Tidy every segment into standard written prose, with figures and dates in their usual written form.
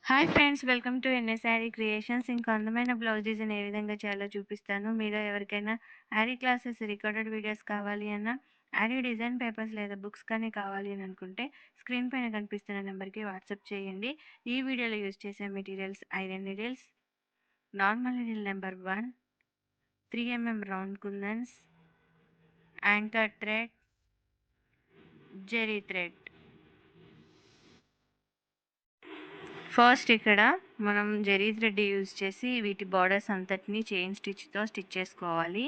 Hi friends, welcome to NS sari creations. ఇంకా అందమైన blouse design ఏ విధంగా చేయాలో చూపిస్తాను. మీలో ఎవరికైనా యారీ క్లాసెస్ రికార్డెడ్ వీడియోస్ కావాలి అన్నా, యారీ డిజైన్ పేపర్స్ లేదా బుక్స్ కానీ కావాలి అని అనుకుంటే స్క్రీన్ పైన కనిపిస్తున్న నెంబర్కి వాట్సాప్ చేయండి. ఈ వీడియోలో యూజ్ చేసే materials iron needles, normal needle number 1, 3 mm round kundans, anchor thread, zari thread. First ఇక్కడ మనం జరీ థ్రెడ్ యూజ్ చేసి వీటి బార్డర్స్ అంతటిని చైన్ స్టిచ్తో స్టిచ్ చేసుకోవాలి.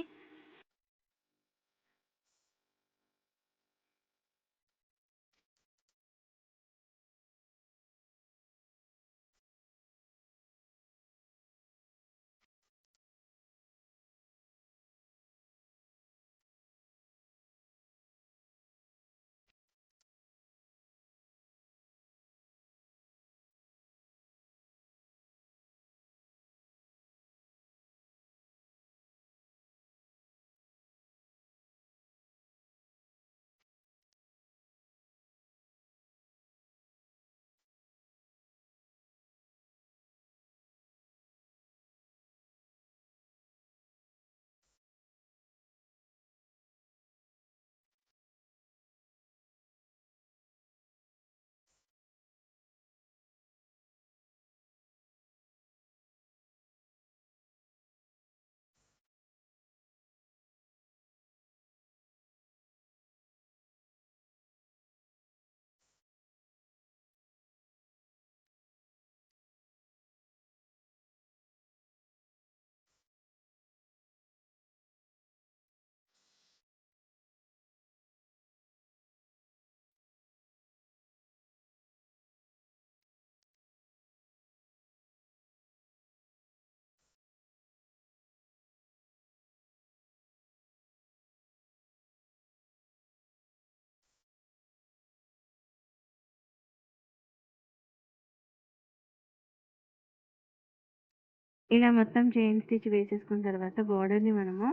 ఇలా మొత్తం చైన్ స్టిచ్ వేసేసుకున్న తర్వాత బార్డర్‌ని మనము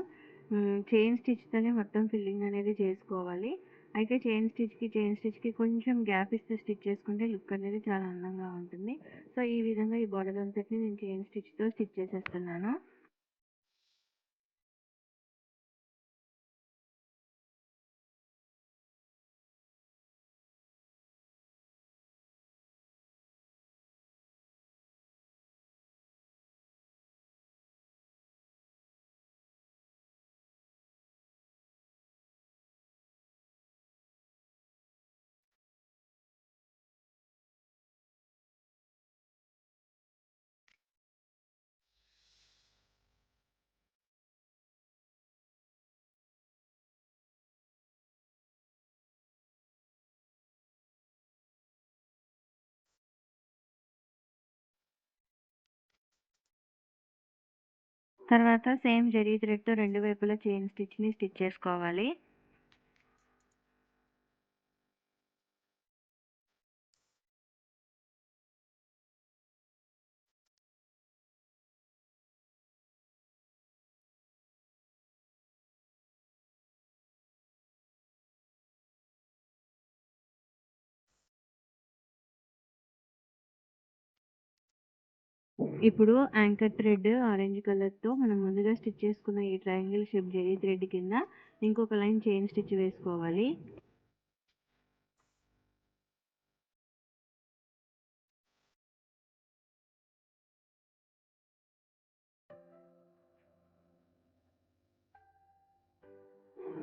చైన్ స్టిచ్‌తోనే మొత్తం ఫిల్లింగ్ అనేది చేసుకోవాలి. అయితే చైన్ స్టిచ్‌కి కొంచెం గ్యాప్ ఇస్తూ స్టిచ్ చేసుకుంటే లుక్ అనేది చాలా అందంగా ఉంటుంది. సో, ఈ విధంగా ఈ బార్డర్ అంతటిని నేను చైన్ స్టిచ్‌తో స్టిచ్ చేసేస్తున్నాను. తర్వాత సేమ్ జరీ థ్రెడ్‌తో రెండు వైపులా చైన్ స్టిచ్‌ని స్టిచ్ చేసుకోవాలి. ఇప్పుడు యాంకర్ థ్రెడ్ ఆరెంజ్ కలర్‌తో మనం ముందుగా స్టిచ్ చేసుకున్న ఈ ట్రయాంగిల్ షేప్ జరీ థ్రెడ్ కింద ఇంకొక లైన్ చైన్ స్టిచ్ వేసుకోవాలి.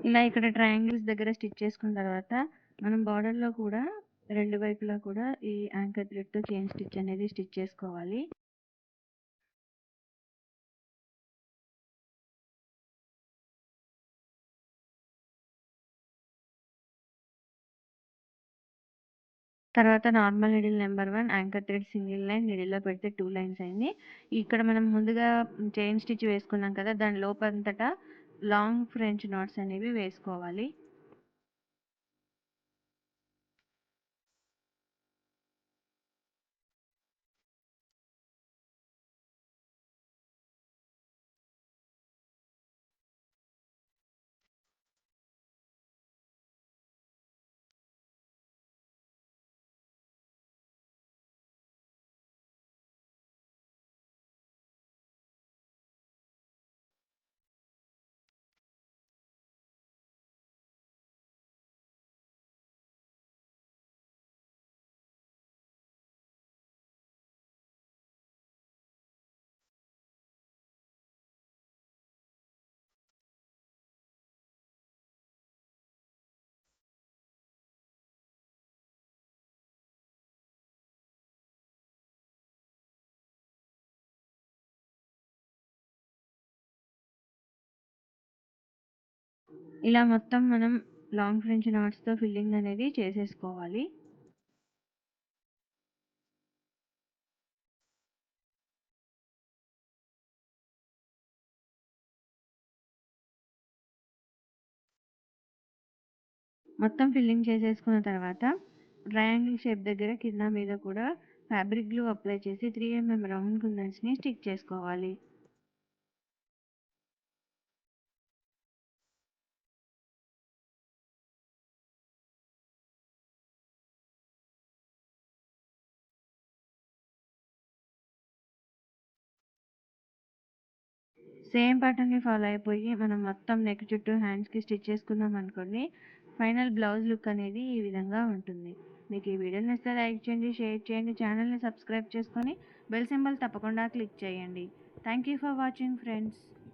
ఇలా ఇక్కడ ట్రయాంగిల్స్ దగ్గర స్టిచ్ చేసుకున్న తర్వాత మనం బార్డర్‌లో కూడా రెండు వైపులా కూడా ఈ యాంకర్ థ్రెడ్‌తో చైన్ స్టిచ్ అనేది స్టిచ్ చేసుకోవాలి. తర్వాత normal needle number 1 anchor thread single line నీడిల్‌లో పెడితే 2 లైన్స్ అయింది. ఇక్కడ మనం ముందుగా చైన్ స్టిచ్ వేసుకున్నాం కదా! దాని లోపంతటా లాంగ్ ఫ్రెంచ్ నాట్స్ అనేవి వేసుకోవాలి. ఇలా మొత్తం మనం లాంగ్ ఫ్రెంచ్ నాట్స్‌తో ఫిల్లింగ్ అనేది చేసేసుకోవాలి. మొత్తం ఫిల్లింగ్ చేసేసుకున్న తర్వాత ట్రయాంగిల్ షేప్ దగ్గర కింద మీద కూడా ఫ్యాబ్రిక్ గ్లూ అప్లై చేసి 3 రౌండ్ కుందన్స్‌ని స్టిక్ చేసుకోవాలి. సేమ్ ప్యాటర్న్‌ని ఫాలో అయిపోయి మనం మొత్తం నెక్ చుట్టూ హ్యాండ్స్‌కి స్టిచ్ చేసుకున్నామనుకోండి, ఫైనల్ బ్లౌజ్ లుక్ అనేది ఈ విధంగా ఉంటుంది. మీకు ఈ వీడియో నచ్చితే లైక్ చేయండి, షేర్ చేయండి, ఛానల్‌ని సబ్స్క్రైబ్ చేసుకొని బెల్ సింబల్ తప్పకుండా క్లిక్ చేయండి. Thank you for watching friends.